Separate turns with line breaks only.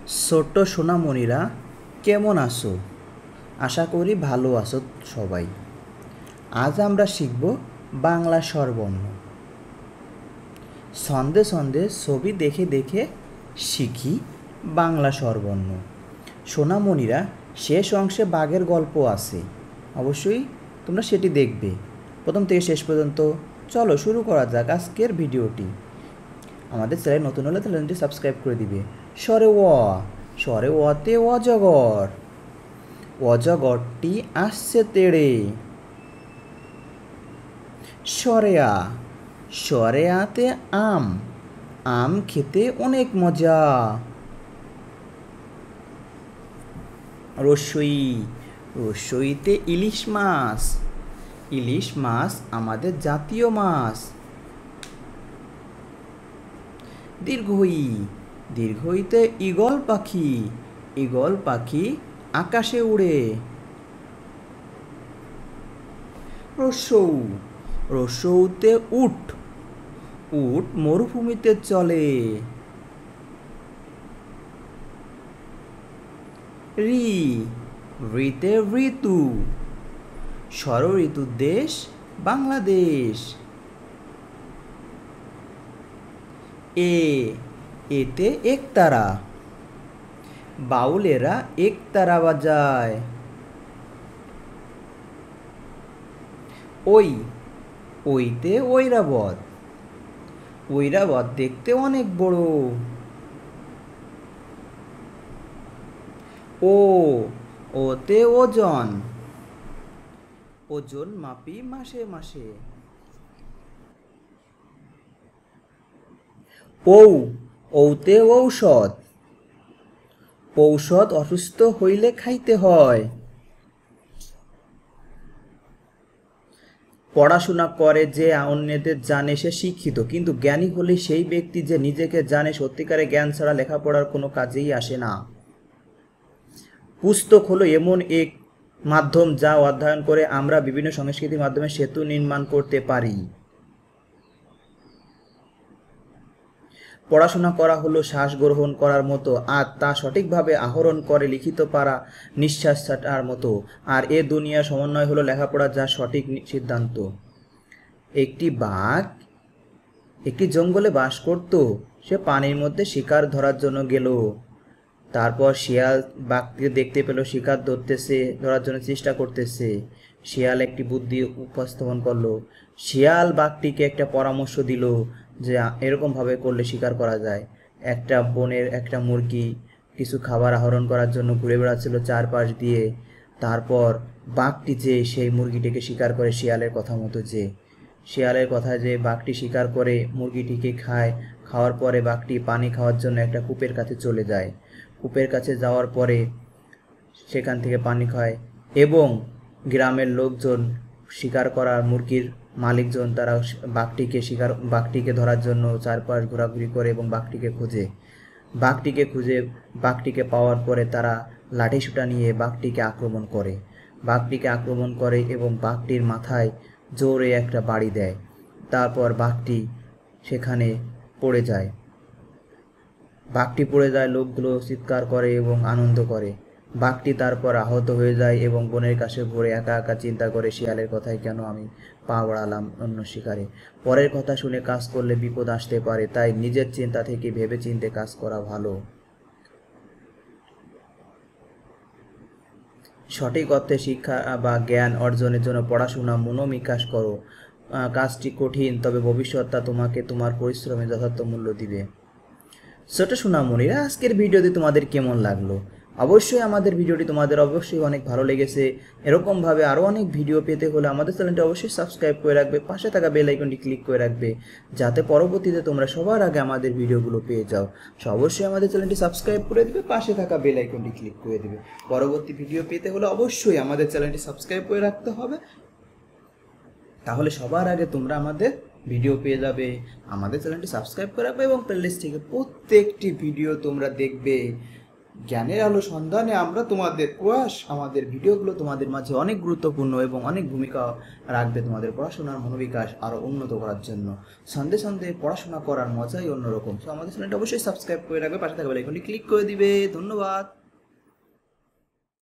ছোট্ট সোনামণিরা কেমন আছো? আশা করি ভালো আছো সবাই। আজ আমরা শিখব বাংলা স্বরবর্ণ। ছন্দে ছন্দে ছবি দেখে দেখে শিখি বাংলা স্বরবর্ণ। সোনামণিরা শেষ অংশে বাঘের গল্প আছে, অবশ্যই তোমরা সেটি দেখবে প্রথম থেকে শেষ পর্যন্ত। চলো শুরু করা যাক আজকের ভিডিওটি। আমাদের চ্যানেল নতুন হলে চ্যানেলটি সাবস্ক্রাইব করে দিবে। স্বরে অ, স্বরে অতে অজগর, অজগরটি আসছে তেড়ে। স্বরে আ, স্বরে আতে আম, আম খেতে অনেক মজা। রস্যই, রস্যইতে ইলিশ মাছ, ইলিশ মাছ আমাদের জাতীয় মাছ। দীর্ঘই, দীর্ঘইতে ঈগল পাখি, ঈগল পাখি আকাশে উড়ে। রস্যৌ, রস্যৌতে উট, উট মরুভূমিতে চলে। ঋ, ঋতে ঋতু, ষড় ঋতুর দেশ বাংলাদেশ। এ, এতে একতারা, বাউলেরা একতারা বাজায়। ওই, ওইতে ঐরাবত, ঐরাবত দেখতে অনেক বড়। ও, ওতে ওজন, ওজন মাপি মাসে মাসে। ঔ, ঔতে ঔষধ, ঔষধ অসুস্থ হইলে খাইতে হয়। পড়াশোনা করে যে অন্যদের জানে সে শিক্ষিত, কিন্তু জ্ঞানী হলে সেই ব্যক্তি যে নিজেকে জানে। সত্যিকারে জ্ঞান ছাড়া লেখাপড়ার কোনো কাজেই আসে না। পুস্তক হলো এমন এক মাধ্যম যা অধ্যয়ন করে আমরা বিভিন্ন সংস্কৃতির মাধ্যমে সেতু নির্মাণ করতে পারি। পড়াশোনা করা হলো শ্বাস গ্রহণ করার মতো, আর তা সঠিকভাবে আহরণ করে লিখিত পারা নিঃশ্বাস ছাড়ার মতো। আর এ দুনিয়ার সমন্বয় হলো লেখাপড়া, যা সঠিক সিদ্ধান্ত। একটি বাঘ একটি জঙ্গলে বাস করত। সে পানির মধ্যে শিকার ধরার জন্য গেল। তারপর শিয়াল বাঘকে দেখতে পেল শিকার ধরার জন্য চেষ্টা করতেছে। শিয়াল একটি বুদ্ধি উপস্থাপন করলো। শিয়াল বাঘটিকে একটা পরামর্শ দিল যে এরকমভাবে করলে শিকার করা যায়। একটা বনের একটা মুরগি কিছু খাবার আহরণ করার জন্য ঘুরে বেড়াচ্ছিল চারপাশ দিয়ে। তারপর বাঘটি যে সেই মুরগিটিকে শিকার করে শিয়ালের কথা মতো, যে শিয়ালের কথা যে বাঘটি শিকার করে মুরগিটিকে খায়। খাওয়ার পরে বাঘটি পানি খাওয়ার জন্য একটা কূপের কাছে চলে যায়। কূপের কাছে যাওয়ার পরে সেখান থেকে পানি খায়, এবং গ্রামের লোকজন শিকার করার মুরগির মালিকজন তারা বাঘটিকে ধরার জন্য চারপাশ ঘোরাঘুরি করে এবং বাঘটিকে খুঁজে বাঘটিকে পাওয়ার পরে তারা লাঠিসোঁটা নিয়ে বাঘটিকে আক্রমণ করে এবং বাঘটির মাথায় জোরে একটা বাড়ি দেয়। তারপর বাঘটি সেখানে পড়ে যায়। লোকগুলো চিৎকার করে এবং আনন্দ করে। বাঘটি তারপর আহত হয়ে যায় এবং বনের কাছে ঘুরে একা একা চিন্তা করে, শিয়ালের কথায় কেন আমি পা বাড়ালাম অন্য শিকারে। পরের কথা শুনে কাজ করলে বিপদ আসতে পারে, তাই নিজের চিন্তা থেকে ভেবে চিন্তে কাজ করা ভালো। সঠিক অর্থে শিক্ষা বা জ্ঞান অর্জনের জন্য পড়াশোনা মনোনিবেশ করো। কাজটি কঠিন, তবে ভবিষ্যৎ তা তোমাকে তোমার পরিশ্রমে যথার্থ মূল্য দিবে। ছোট সোনামণিরা, আজকের ভিডিওটি তোমাদের কেমন লাগলো? অবশ্যই আমাদের ভিডিওটি তোমাদের অবশ্যই অনেক ভালো লেগেছে। এরকমভাবে আরও অনেক ভিডিও পেতে হলে আমাদের চ্যানেলটি অবশ্যই সাবস্ক্রাইব করে রাখবে, পাশে থাকা বেল আইকনটি ক্লিক করে রাখবে, যাতে পরবর্তীতে তোমরা সবার আগে আমাদের ভিডিওগুলো পেয়ে যাও। অবশ্যই আমাদের চ্যানেলটি সাবস্ক্রাইব করে দেবে, পাশে থাকা বেল আইকনটি ক্লিক করে দেবে। পরবর্তী ভিডিও পেতে হলে অবশ্যই আমাদের চ্যানেলটি সাবস্ক্রাইব করে রাখতে হবে, তাহলে সবার আগে তোমরা আমাদের ভিডিও পেয়ে যাবে। আমাদের চ্যানেলটি সাবস্ক্রাইব করে রাখবে এবং প্লেলিস্ট থেকে প্রত্যেকটি ভিডিও তোমরা দেখবে। জ্ঞানের আলো সন্ধানে আমরা তোমাদের প্রয়াস, আমাদের ভিডিওগুলো তোমাদের মাঝে অনেক গুরুত্বপূর্ণ এবং অনেক ভূমিকা রাখবে তোমাদের পড়াশোনার মনোবিকাশ আরও উন্নত করার জন্য। সন্ধে সন্ধে পড়াশোনা করার মজাই অন্যরকম। তো আমাদের চ্যানেলটা অবশ্যই সাবস্ক্রাইব করে রাখবে, পাশে থাকা বেল আইকনটি ক্লিক করে দিবে। ধন্যবাদ।